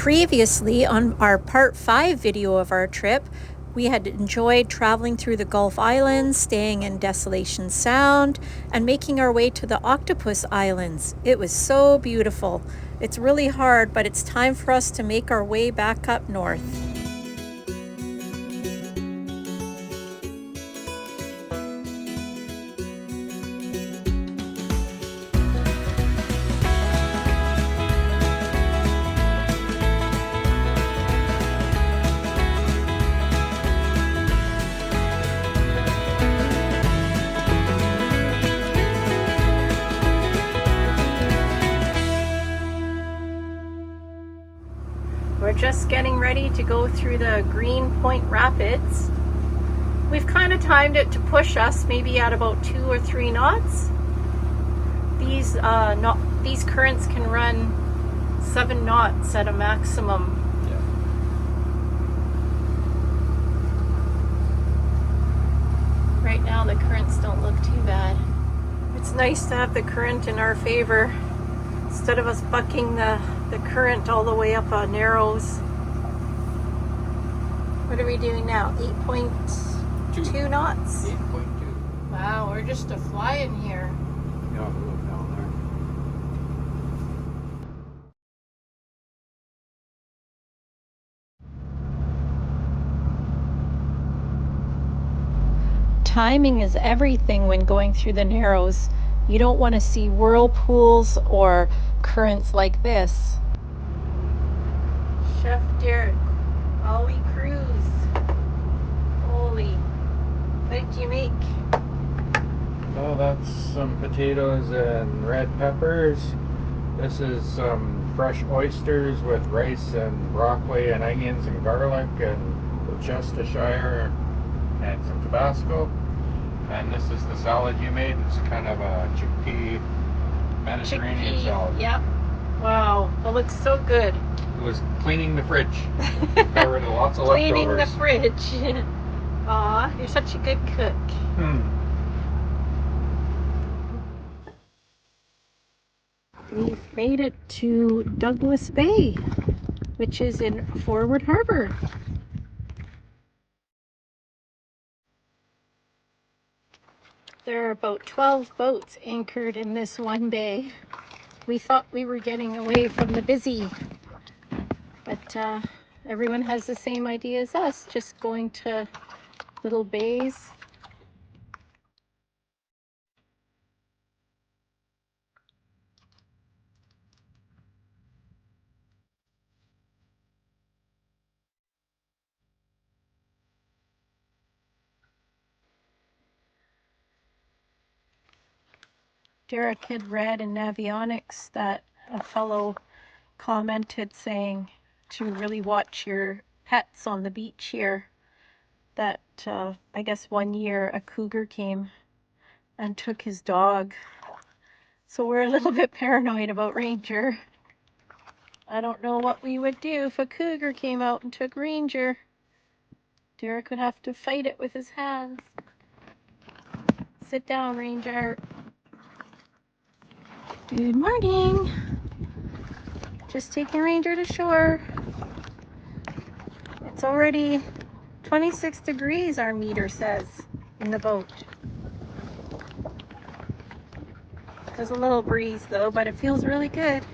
Previously, on our part 5 video of our trip, we had enjoyed traveling through the Gulf Islands, staying in Desolation Sound, and making our way to the Octopus Islands. It was so beautiful. It's really hard, but it's time for us to make our way back up north. We're just getting ready to go through the Green Point Rapids. We've kind of timed it to push us maybe at about 2 or 3 knots. These currents can run 7 knots at a maximum. Yeah. Right now the currents don't look too bad. It's nice to have the current in our favor instead of us bucking the current all the way up Narrows. What are we doing now? 8.2 knots? 8.2. Wow, we're just a flying here. Yeah, look down there. Timing is everything when going through the Narrows. You don't want to see whirlpools or currents like this. Chef Derek, while we cruise. Holy, what did you make? Oh, that's some potatoes and red peppers. This is some fresh oysters with rice and broccoli and onions and garlic and Worcestershire and some Tabasco. And this is the salad you made. It's kind of a chickpea Mediterranean salad. Yep. Wow, it looks so good. It was cleaning the fridge. Got rid of lots of leftovers. Cleaning the fridge. Aw, you're such a good cook. We've made it to Douglas Bay, which is in Forward Harbor. There are about 12 boats anchored in this one bay. We thought we were getting away from the busy, but everyone has the same idea as us, just going to little bays. Derek had read in Navionics that a fellow commented saying to really watch your pets on the beach here. That I guess one year a cougar came and took his dog. So we're a little bit paranoid about Ranger. I don't know what we would do if a cougar came out and took Ranger. Derek would have to fight it with his hands. Sit down, Ranger. Good morning. Just taking Ranger to shore. It's already 26 degrees, our meter says, in the boat. There's a little breeze though, but it feels really good.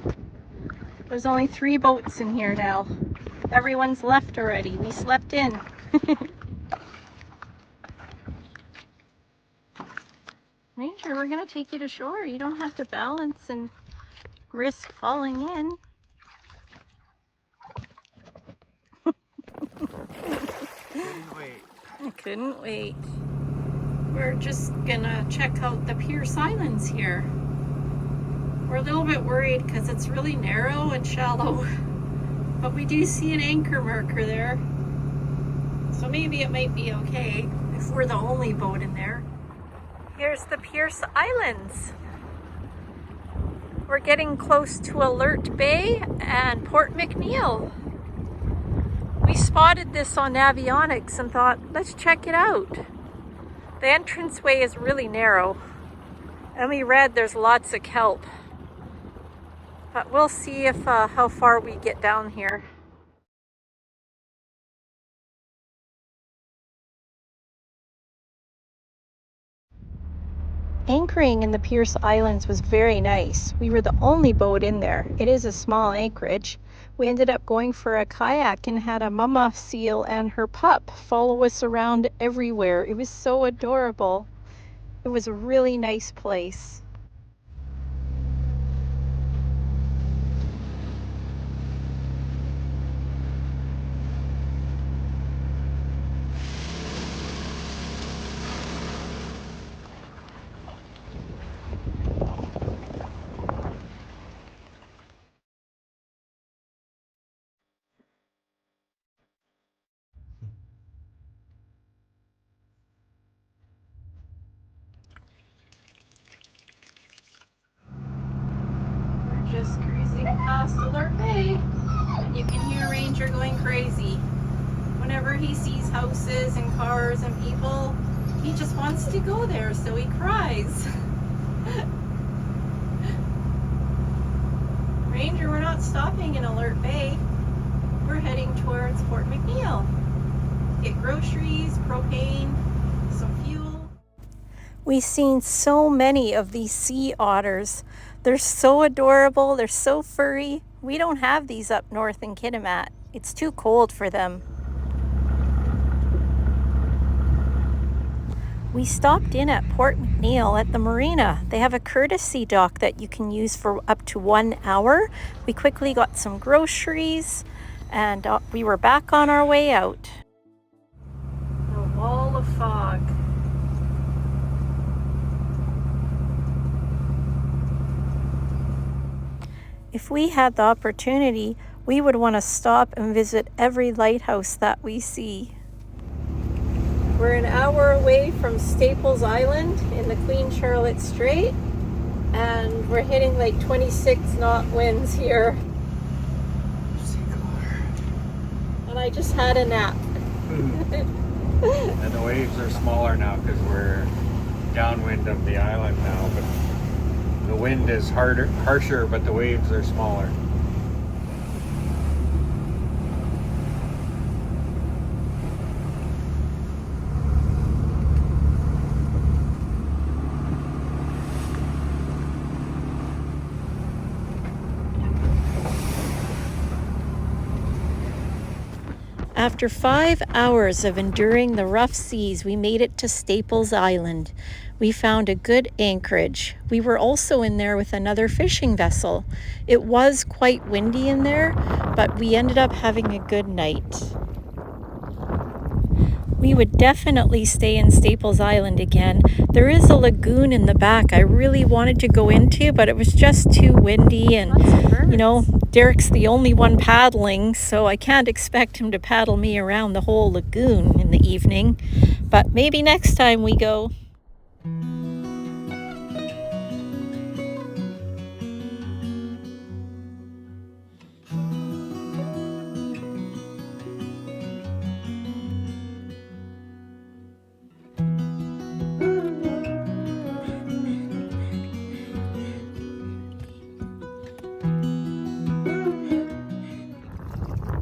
There's only 3 boats in here now. Everyone's left already. We slept in. Ranger, we're gonna take you to shore. You don't have to balance and risk falling in. Couldn't wait. I couldn't wait. We're just gonna check out the Pierce Islands here. We're a little bit worried because it's really narrow and shallow, but we do see an anchor marker there. So maybe it might be okay if we're the only boat in there. Here's the Pierce Islands. We're getting close to Alert Bay and Port McNeill. We spotted this on Navionics and thought, let's check it out. The entranceway is really narrow, and we read there's lots of kelp. But we'll see if how far we get down here. Anchoring in the Pierce Islands was very nice. We were the only boat in there. It is a small anchorage. We ended up going for a kayak and had a mama seal and her pup follow us around everywhere. It was so adorable. It was a really nice place. We're just cruising past Alert Bay, and you can hear Ranger going crazy. Whenever he sees houses and cars and people, he just wants to go there, so he cries. Ranger, we're not stopping in Alert Bay. We're heading towards Fort McNeil. Get groceries, propane, some fuel. We've seen so many of these sea otters. They're so adorable, they're so furry. We don't have these up north in Kitimat. It's too cold for them. We stopped in at Port McNeil at the marina. They have a courtesy dock that you can use for up to 1 hour. We quickly got some groceries and we were back on our way out. A wall of fog. If we had the opportunity, we would want to stop and visit every lighthouse that we see. We're an hour away from Staples Island in the Queen Charlotte Strait, and we're hitting like 26 knot winds here. And I just had a nap. And the waves are smaller now because we're downwind of the island now, but the wind is harsher, but the waves are smaller. After 5 hours of enduring the rough seas, we made it to Staples Island. We found a good anchorage. We were also in there with another fishing vessel. It was quite windy in there, but we ended up having a good night. We would definitely stay in Staples Island again. There is a lagoon in the back I really wanted to go into, but it was just too windy, and you know, Derek's the only one paddling, so I can't expect him to paddle me around the whole lagoon in the evening. But maybe next time we go.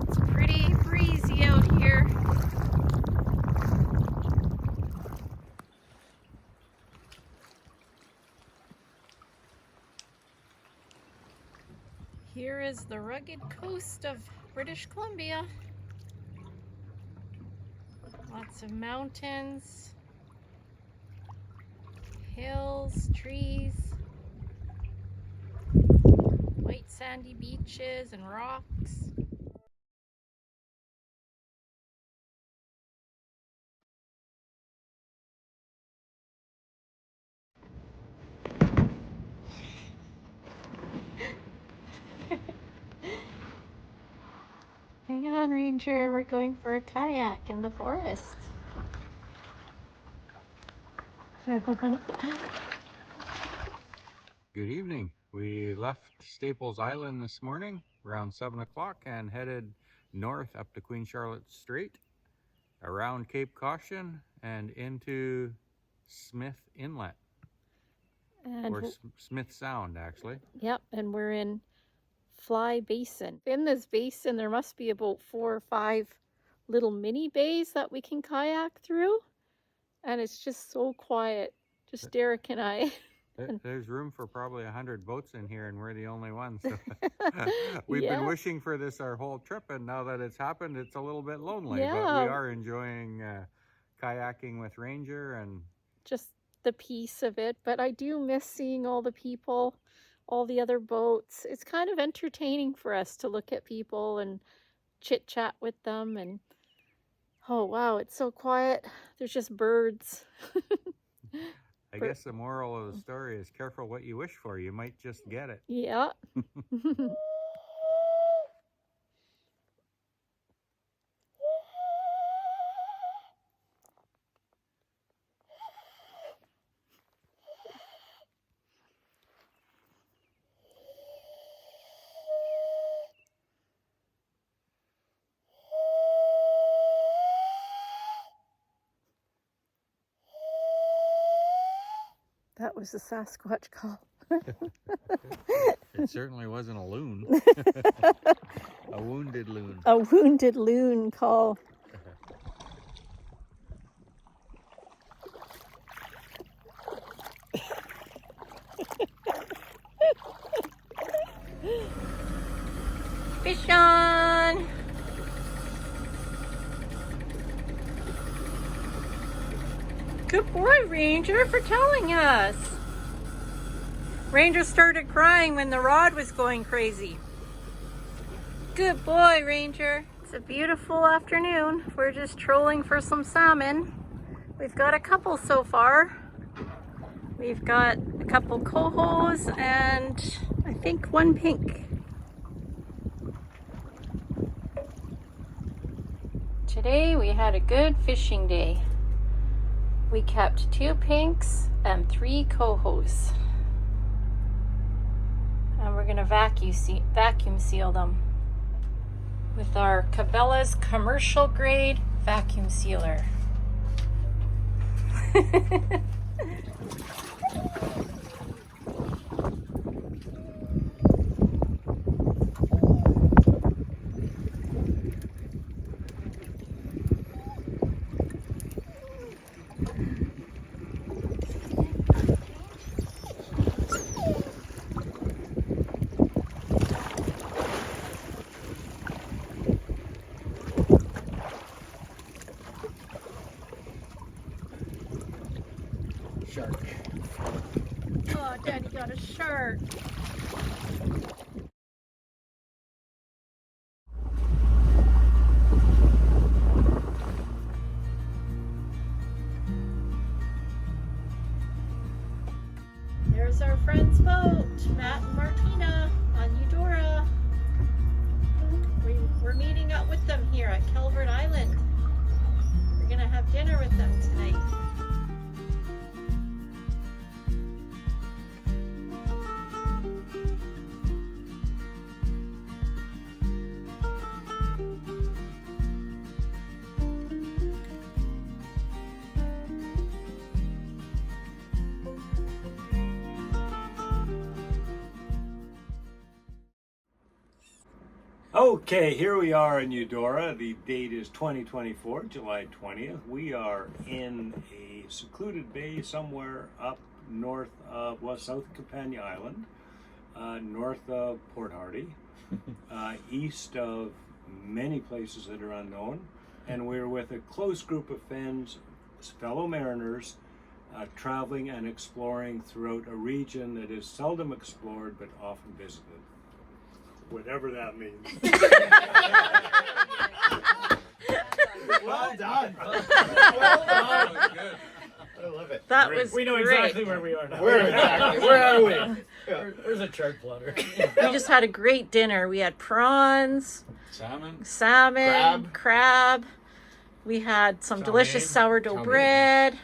It's pretty breezy out here. Here is the rugged coast of British Columbia. Lots of mountains, hills, trees, white sandy beaches and rocks. Hang on, Ranger, we're going for a kayak in the forest. Good evening. We left Staples Island this morning around 7 o'clock and headed north up to Queen Charlotte Strait, around Cape Caution and into Smith Inlet, And or Smith Sound actually. yep, and we're in Fly Basin. In this basin, there must be about 4 or 5 little mini bays that we can kayak through, and it's just so quiet. Just Derek and I. There's room for probably 100 boats in here, and we're the only ones. So we've been wishing for this our whole trip, and now that it's happened, it's a little bit lonely. Yeah. But we are enjoying kayaking with Ranger and just the peace of it. But I do miss seeing all the people, all the other boats. It's kind of entertaining for us to look at people and chit chat with them. And oh wow, it's so quiet. There's just birds. I guess the moral of the story is careful what you wish for. You might just get it. Yeah. That was a Sasquatch call. It certainly wasn't a loon. A wounded loon. A wounded loon call. Fish on! Good boy, Ranger, for telling us. Ranger started crying when the rod was going crazy. Good boy, Ranger. It's a beautiful afternoon. We're just trolling for some salmon. We've got a couple so far. We've got a couple cohos and I think one pink. Today we had a good fishing day. We kept 2 pinks and 3 cohos. And we're gonna vacuum seal them with our Cabela's commercial grade vacuum sealer. Shark. Oh, Daddy got a shark. There's our friend's boat, Matt and Martina on Eudora. We're meeting up with them here at Calvert Island. We're gonna have dinner with them tonight. Okay, here we are in Eudora. The date is 2024, July 20th. We are in a secluded bay somewhere up north of, south of Campania Island, north of Port Hardy, east of many places that are unknown. And we're with a close group of friends, fellow mariners, traveling and exploring throughout a region that is seldom explored but often visited. Whatever that means. Well done. Well done. Good. I love it. That was We know great. exactly where we are now. Where are we? Where's a chart plotter? We just had a great dinner. We had prawns, Salmon. crab. We had some delicious mein. sourdough Chow mein. bread.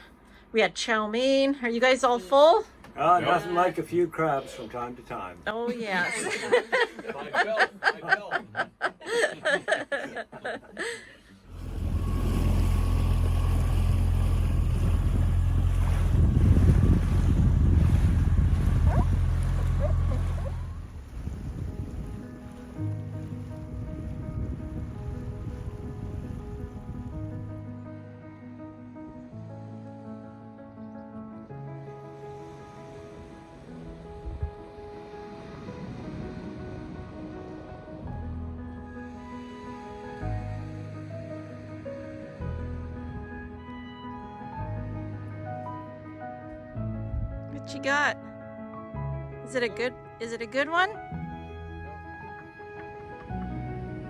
We had chow mein. Are you guys all full? Nothing like a few crabs from time to time. Oh, yes. What you got? Is it a good one?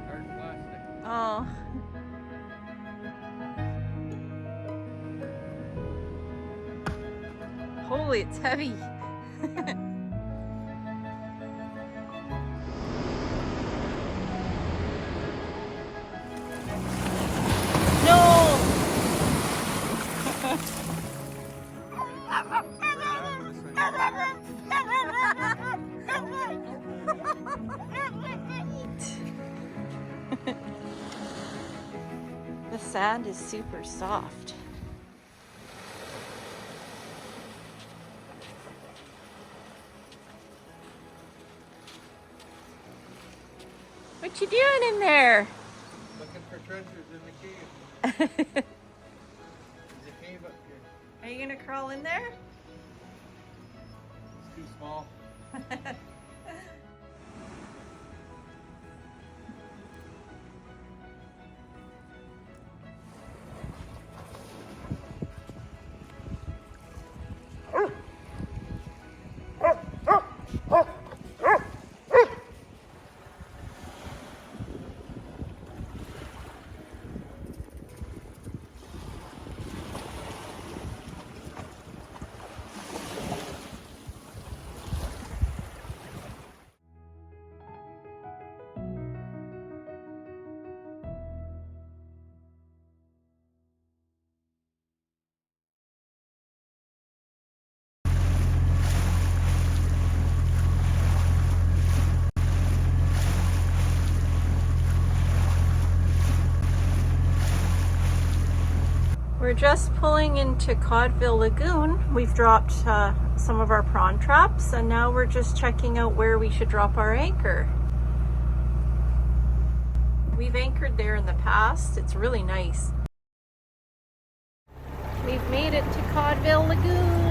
Hard plastic. Oh. Holy, it's heavy. No! The sand is super soft. What you doing in there? Looking for treasures in the cave. There's a cave up here. Are you gonna crawl in there? It's too small. We're just pulling into Codville Lagoon. We've dropped some of our prawn traps, and now we're just checking out where we should drop our anchor. We've anchored there in the past. It's really nice. We've made it to Codville Lagoon.